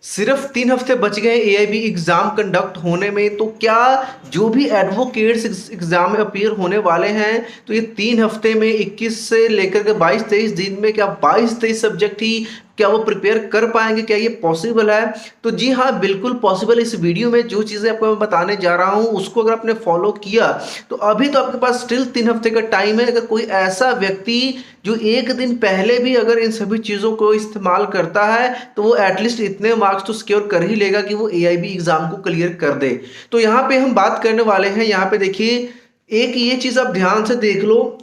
सिर्फ 3 हफ्ते बच गए एआईबी एग्जाम कंडक्ट होने में, तो क्या जो भी एडवोकेट्स एग्जाम में अपीयर होने वाले हैं, तो ये 3 हफ्ते में 21 से लेकर के 22-23 दिन में क्या 22-23 सब्जेक्ट ही क्या वो प्रिपेयर कर पाएंगे? क्या ये पॉसिबल है? तो जी हाँ, बिल्कुल पॉसिबल। इस वीडियो में जो चीज़ें आपको मैं बताने जा रहा हूँ उसको अगर आपने फॉलो किया तो अभी तो आपके पास स्टिल 3 हफ्ते का टाइम है। अगर कोई ऐसा व्यक्ति जो एक दिन पहले भी अगर इन सभी चीज़ों को इस्तेमाल करता है तो वो एटलीस्ट इतने मार्क्स तो सिक्योर कर ही लेगा कि वो एआईबी एग्जाम को क्लियर कर दे। तो यहाँ पे हम बात करने वाले हैं, यहाँ पे देखिए, एक ये चीज़ आप ध्यान से देख लो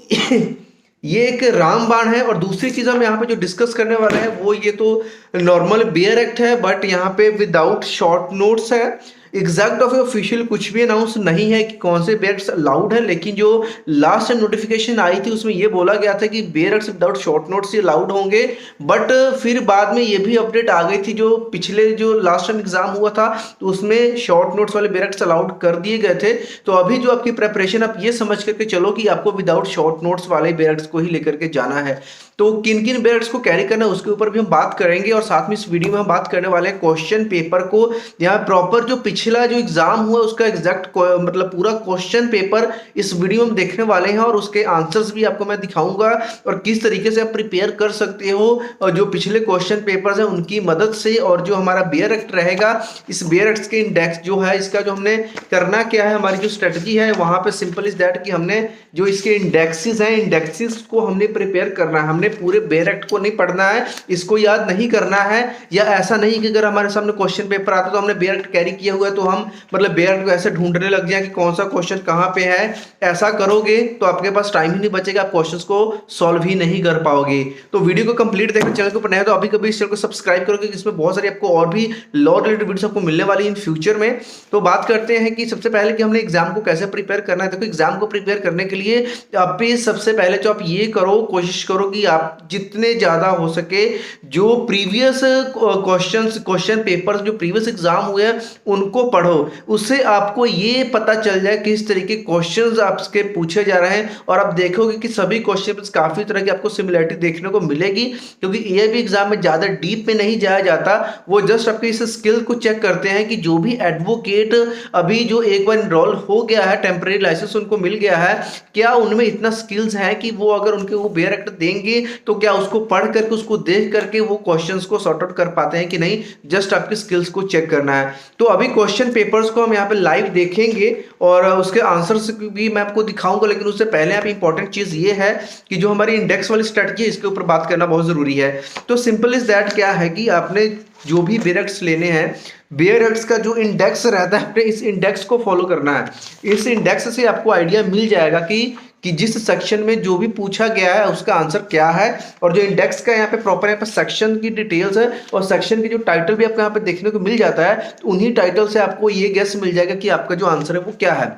ये एक रामबाण है, और दूसरी चीज़ हम यहाँ पे जो डिस्कस करने वाले हैं वो ये तो नॉर्मल बेयर एक्ट है, बट यहाँ पे विदाउट शॉर्ट नोट्स है। एग्जैक्ट ऑफ ऑफिशियल कुछ भी अनाउंस नहीं है कि कौन से बेयर एक्ट्स अलाउड है, लेकिन जो लास्ट नोटिफिकेशन आई थी उसमें ये बोला गया था कि bare acts without short notes ही अलाउड होंगे। बट फिर बाद में ये भी अपडेट आ गई थी, जो पिछले जो लास्ट टाइम एग्जाम हुआ था तो उसमें शॉर्ट नोट्स वाले बेयर एक्ट्स अलाउड कर दिए गए थे। तो अभी जो आपकी प्रेपरेशन, आप ये समझ करके चलो कि आपको विदाउट शॉर्ट नोट्स वाले बेयर एक्ट्स को ही लेकर के जाना है। तो किन किन बेयर एक्ट्स को कैरी करना है उसके ऊपर भी हम बात करेंगे, और साथ में इस वीडियो में हम बात करने वाले हैं क्वेश्चन पेपर को। यहाँ प्रॉपर जो पिछला जो एग्जाम हुआ उसका एग्जैक्ट मतलब पूरा क्वेश्चन पेपर इस वीडियो में देखने वाले हैं, और उसके आंसर्स भी आपको मैं दिखाऊंगा और किस तरीके से आप प्रिपेयर कर सकते हो और जो पिछले क्वेश्चन पेपर्स हैं उनकी मदद से। और जो हमारा बेयर एक्ट रहेगा, इस बेयर एक्ट के इंडेक्स जो है, इसका जो हमने करना क्या है, हमारी जो स्ट्रेटजी है वहां पे सिंपल इज दैट कि हमने जो इसके इंडेक्सेस हैं, इंडेक्सेस को हमने प्रिपेयर करना है। हमने पूरे बेयर एक्ट को नहीं पढ़ना है, इसको याद नहीं करना है, या ऐसा नहीं कि अगर हमारे सामने क्वेश्चन पेपर आता है तो हमने बेयर एक्ट कैरी किया हुआ है तो हम मतलब बेयर एक्ट को ऐसे ढूंढने लग जाए कि कौन सा क्वेश्चन कहाँ पे है। ऐसा करोगे तो आपके पास टाइम ही नहीं बचेगा, आप क्वेश्चंस को सॉल्व ही नहीं कर पाओगे। तो वीडियो को कंप्लीट देखना, चैनल को नया तो अभी कभी इस चैनल को सब्सक्राइब करोगे, इसमें बहुत सारी आपको और भी लॉ रिलेटेड वीडियोस आपको मिलने वाली इन फ्यूचर में। तो बात करते हैं कि सबसे पहले कि हमने एग्जाम को कैसे प्रिपेयर करना है। देखो, एग्जाम को प्रिपेयर करने के लिए आप सबसे पहले जो आप ये करो, कोशिश करो कि आप जितने ज्यादा हो सके जो प्रीवियस क्वेश्चन पेपर्स जो प्रीवियस एग्जाम हुए हैं उनको पढ़ो। उससे आपको ये पता चल जाए किस तरीके क्वेश्चंस आपके पूछे जा रहे हैं, और आप देखोगे कि सभी क्वेश्चंस काफी तरह की आपको सिमिलरिटी देखने को मिलेगी, क्योंकि एआईबी एग्जाम में ज्यादा डीप में नहीं जाया जाता। वो जस्ट आपके इस स्किल को चेक करते हैं कि जो भी एडवोकेट अभी जो एक बार इनरोल हो गया है, टेम्परेरी लाइसेंस उनको मिल गया है, क्या उनमें इतना स्किल्स है कि वो अगर उनके वो बेयर एक्ट देंगे तो क्या उसको पढ़ करके, उसको देख करके वो क्वेश्चंस को सॉर्ट आउट कर पाते हैं कि नहीं। जस्ट आपके स्किल्स को चेक करना है। तो अभी क्वेश्चन पेपर्स को हम यहाँ पे लाइव देखेंगे और उसके आंसर्स भी मैं आपको दिखाऊंगा, लेकिन उससे पहले यहाँ पे इंपॉर्टेंट चीज ये है कि जो हमारी इंडेक्स वाली स्ट्रेटजी है इसके ऊपर बात करना बहुत जरूरी है। तो सिंपल इज दैट क्या है कि आपने जो भी बेयर एक्ट्स लेने हैं, बेयर एक्ट्स का जो इंडेक्स रहता है आपने इस इंडेक्स को फॉलो करना है। इस इंडेक्स से आपको आइडिया मिल जाएगा कि जिस सेक्शन में जो भी पूछा गया है उसका आंसर क्या है, और जो इंडेक्स का यहाँ पे प्रॉपर यहाँ पे सेक्शन की डिटेल्स है और सेक्शन की जो टाइटल भी आपको यहाँ पे देखने को मिल जाता है, तो उन्हीं टाइटल से आपको ये गेस मिल जाएगा कि आपका जो आंसर है वो क्या है।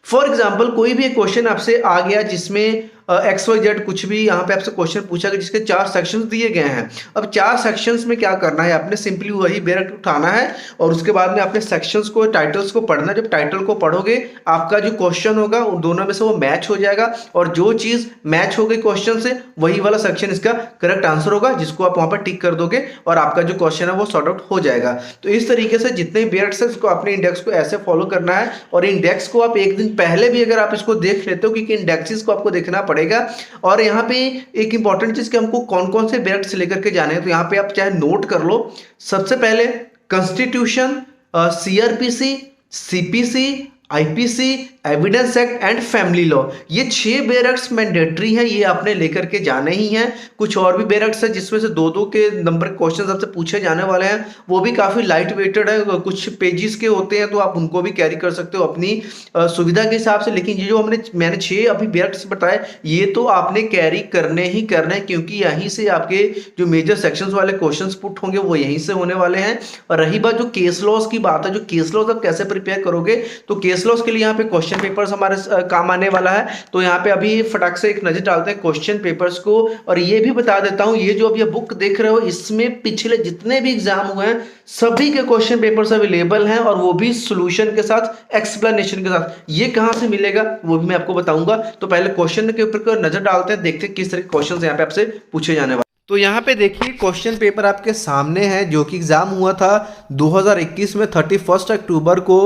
फॉर एग्जाम्पल, कोई भी एक क्वेश्चन आपसे आ गया जिसमें XYZ कुछ भी यहाँ पे आपसे क्वेश्चन पूछा गया जिसके 4 सेक्शंस दिए गए हैं। अब 4 सेक्शंस में क्या करना है, आपने सिंपली वही बेयर एक्ट उठाना है और उसके बाद में आपने सेक्शंस को, टाइटल्स को पढ़ना है। जब टाइटल को पढ़ोगे आपका जो क्वेश्चन होगा उन दोनों में से वो मैच हो जाएगा, और जो चीज मैच हो गई क्वेश्चन से वही वाला सेक्शन इसका करेक्ट आंसर होगा, जिसको आप वहां पर टिक कर दोगे और आपका जो क्वेश्चन है वो सॉर्ट आउट हो जाएगा। तो इस तरीके से जितने बेयर एक्ट्स है उसको अपने इंडेक्स को ऐसे फॉलो करना है, और इंडेक्स को आप एक दिन पहले भी अगर आप इसको देख लेते हो, क्योंकि इंडेक्सेस को आपको देखना पड़ेगा। और यहाँ पे एक इंपॉर्टेंट चीज कि हमको कौन कौन से बेयर एक्ट्स लेकर के जाने हैं, तो यहाँ पे आप चाहे नोट कर लो। सबसे पहले constitution, CrPC, CPC, IPC, evidence act and family law, ये 6 बेयर एक्ट्स मैंडेटरी हैं, ये आपने लेकर के जाने ही हैं। कुछ और भी बेयर एक्ट्स है जिसमें से 2-2 के नंबर क्वेश्चन आपसे पूछे जाने वाले हैं, वो भी काफी लाइट वेटेड है, कुछ पेजेस के होते हैं, तो आप उनको भी कैरी कर सकते हो अपनी सुविधा के हिसाब से। लेकिन ये जो मैंने 6 अभी बेयर एक्ट्स बताए ये तो आपने कैरी करने ही करने हैं, क्योंकि यहीं से आपके जो मेजर सेक्शंस वाले क्वेश्चंस पुट होंगे वो यहीं से होने वाले हैं। और रही बात जो केस लॉस की बात है, जो केस लॉस आप कैसे प्रिपेयर करोगे, तो केस लॉस के लिए यहाँ पे क्वेश्चन पेपर्स हमारे काम आने वाला है। तो यहाँ पे अभी फटाक से एक नजर डालते हैं क्वेश्चन पेपर्स को, और ये भी बता देता हूँ, ये जो अभी बुक देख रहे हो इसमें पिछले जितने भी एग्जाम हुए हैं सभी के क्वेश्चन पेपर्स अवेलेबल हैं, और वो भी सॉल्यूशन के साथ, एक्सप्लेनेशन के साथ। ये कहां से मिलेगा वो भी मैं आपको बताऊंगा। तो पहले क्वेश्चन के ऊपर नजर डालते हैं, देखते हैं किस तरह के क्वेश्चन यहाँ पे आपसे पूछे जाने वाले। तो यहाँ पे देखिए क्वेश्चन पेपर आपके सामने है जो कि एग्जाम हुआ था 2021 में 31 अक्टूबर को।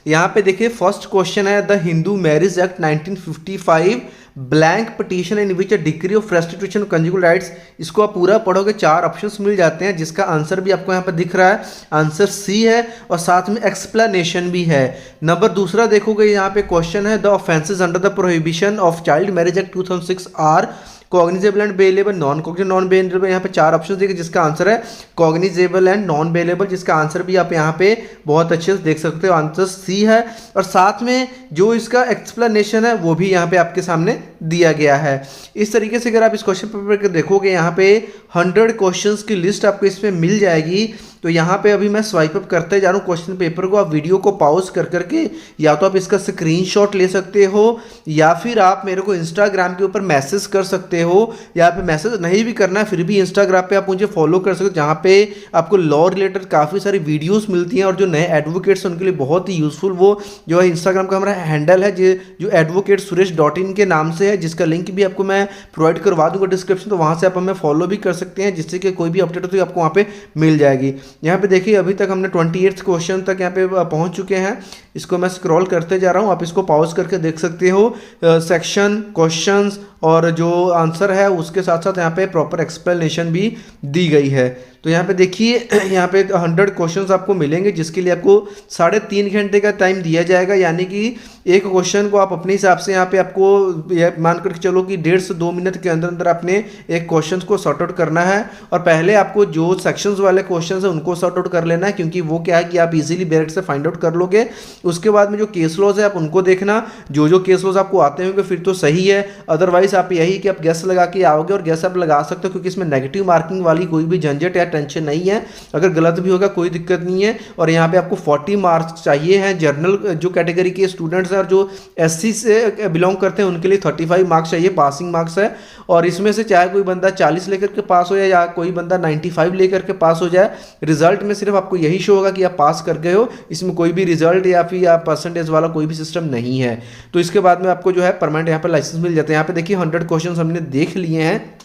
यहाँ पे देखिए फर्स्ट क्वेश्चन है the Hindu marriage act 1955 blank petition in which a decree of restitution of conjugal rights. इसको आप पूरा पढ़ोगे 4 ऑप्शंस मिल जाते हैं जिसका आंसर भी आपको यहाँ पे दिख रहा है, आंसर सी है और साथ में एक्सप्लेनेशन भी है। नंबर दूसरा देखोगे यहाँ पे क्वेश्चन है the offences under the prohibition of child marriage act 2006 are cognizable and bailable non cognizable non bailable. यहाँ पे 4 ऑप्शन देखिए जिसका आंसर है कॉग्निजेबल एंड नॉन बेलेबल, जिसका आंसर भी आप यहाँ पे बहुत अच्छे से देख सकते हो, आंसर सी है। और साथ में जो इसका एक्सप्लेनेशन है वो भी यहाँ पे आपके सामने दिया गया है। इस तरीके से अगर आप इस क्वेश्चन पेपर को देखोगे यहाँ पे 100 क्वेश्चंस की लिस्ट आपको इसमें मिल जाएगी। तो यहाँ पे अभी मैं स्वाइप अप करते जा रहा हूँ क्वेश्चन पेपर को। आप वीडियो को पॉज कर करके या तो आप इसका स्क्रीनशॉट ले सकते हो या फिर आप मेरे को इंस्टाग्राम के ऊपर मैसेज कर सकते हो, या पे मैसेज नहीं भी करना है फिर भी इंस्टाग्राम पे आप मुझे फॉलो कर सकते हो, जहाँ पे आपको लॉ रिलेटेड काफ़ी सारी वीडियोस मिलती हैं और जो नए एडवोकेट्स हैं उनके लिए बहुत ही यूजफुल वो जो है इंस्टाग्राम का हमारा हैंडल है जो advocate-suresh.in के नाम से है, जिसका लिंक भी आपको मैं प्रोवाइड करवा दूंगा डिस्क्रिप्शन। तो वहाँ से आप हमें फॉलो भी कर सकते हैं जिससे कि कोई भी अपडेट होती है आपको वहाँ पे मिल जाएगी। यहाँ पे देखिए अभी तक हमने 28 क्वेश्चन तक यहाँ पे पहुँच चुके हैं। इसको मैं स्क्रॉल करते जा रहा हूँ, आप इसको पॉज करके देख सकते हो सेक्शन, क्वेश्चंस और जो आंसर है उसके साथ साथ यहाँ पे प्रॉपर एक्सप्लेनेशन भी दी गई है। तो यहाँ पे देखिए यहाँ पे 100 क्वेश्चंस आपको मिलेंगे जिसके लिए आपको 3.5 घंटे का टाइम दिया जाएगा, यानी कि एक क्वेश्चन को आप अपने हिसाब से यहाँ पे आपको मान कर चलो कि 1.5 से 2 मिनट के अंदर अंदर आपने एक क्वेश्चन को सॉर्ट आउट करना है। और पहले आपको जो सेक्शंस वाले क्वेश्चन है उनको सॉर्ट आउट कर लेना है, क्योंकि वो क्या है कि आप इजीली डायरेक्ट से फाइंड आउट कर लोगे। उसके बाद में जो केस लॉज है आप उनको देखना, जो केस लॉज आपको आते होंगे फिर तो सही है, अदरवाइज आप यही कि आप गैस लगा के आओगे और गैस आप लगा सकते हो क्योंकि इसमें नेगेटिव मार्किंग वाली कोई भी झंझट या टेंशन नहीं है। अगर गलत भी होगा कोई दिक्कत नहीं है। और यहाँ पे आपको 40 मार्क्स चाहिए हैं जनरल जो कैटेगरी के स्टूडेंट्स हैं, और जो एससी से बिलोंग करते हैं उनके लिए 35 मार्क्स चाहिए, पासिंग मार्क्स है। और इसमें से चाहे कोई बंदा 40 लेकर के पास हो या कोई बंदा 95 लेकर के पास हो जाए, रिजल्ट में सिर्फ आपको यही शो होगा कि आप पास कर गए हो। इसमें कोई भी रिजल्ट या फिर परसेंटेज वाला कोई भी सिस्टम नहीं है। तो इसके बाद में आपको जो है परमानेंट यहाँ पे लाइसेंस मिल जाते हैं। यहाँ पे देखिए 100 क्वेश्चन हमने देख लिए हैं।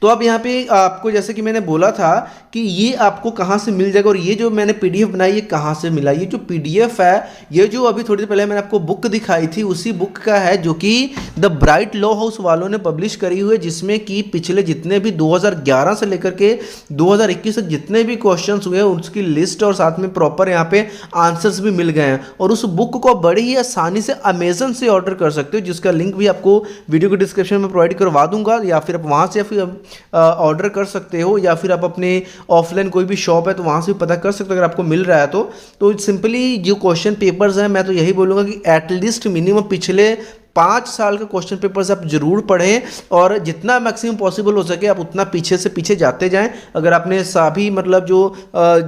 तो अब यहाँ पे आपको जैसे कि मैंने बोला था कि ये आपको कहाँ से मिल जाएगा और ये जो मैंने पीडीएफ बनाई ये कहाँ से मिला। ये जो पीडीएफ है ये जो अभी थोड़ी देर पहले मैंने आपको बुक दिखाई थी उसी बुक का है जो कि द ब्राइट लॉ हाउस वालों ने पब्लिश करी हुई है, जिसमें कि पिछले जितने भी 2011 से लेकर के 2021 तक जितने भी क्वेश्चंस हुए हैं उसकी लिस्ट और साथ में प्रॉपर यहाँ पे आंसर्स भी मिल गए हैं। और उस बुक को बड़ी ही आसानी से अमेजन से ऑर्डर कर सकते हो, जिसका लिंक भी आपको वीडियो के डिस्क्रिप्शन में प्रोवाइड करवा दूंगा, या फिर आप वहाँ से फिर ऑर्डर कर सकते हो, या फिर आप अपने ऑफलाइन कोई भी शॉप है तो वहाँ से भी पता कर सकते हो अगर आपको मिल रहा है तो सिंपली जो क्वेश्चन पेपर्स हैं मैं तो यही बोलूँगा कि एटलीस्ट मिनिमम पिछले 5 साल का क्वेश्चन पेपर्स आप जरूर पढ़ें और जितना मैक्सिमम पॉसिबल हो सके आप उतना पीछे से पीछे जाते जाएं। अगर आपने सभी मतलब जो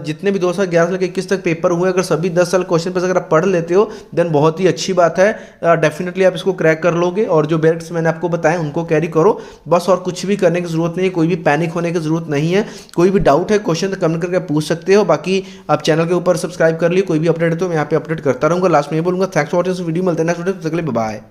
जितने भी 2011 से लेकर 21 तक पेपर हुए अगर सभी 10 साल क्वेश्चन पेपर अगर आप पढ़ लेते हो देन बहुत ही अच्छी बात है। डेफिनेटली आप इसको क्रैक कर लोगे और जो बेरिक्स मैंने आपको बताए उनको कैरी करो बस, और कुछ भी करने की जरूरत नहीं है, कोई भी पैनिक होने की जरूरत नहीं है। कोई भी डाउट है क्वेश्चन तो कमेंट करके पूछ सकते हो। बाकी आप चैनल के ऊपर सब्सक्राइब कर लिए, कोई भी अपडेट है तो मैं यहाँ पे अपडेट करता रहूँगा। लास्ट में ये बोलूँगा थैंक्स फॉर वॉचिंग वीडियो, मिलते हैं नेक्स्ट वीडियो, तक के लिए बाय।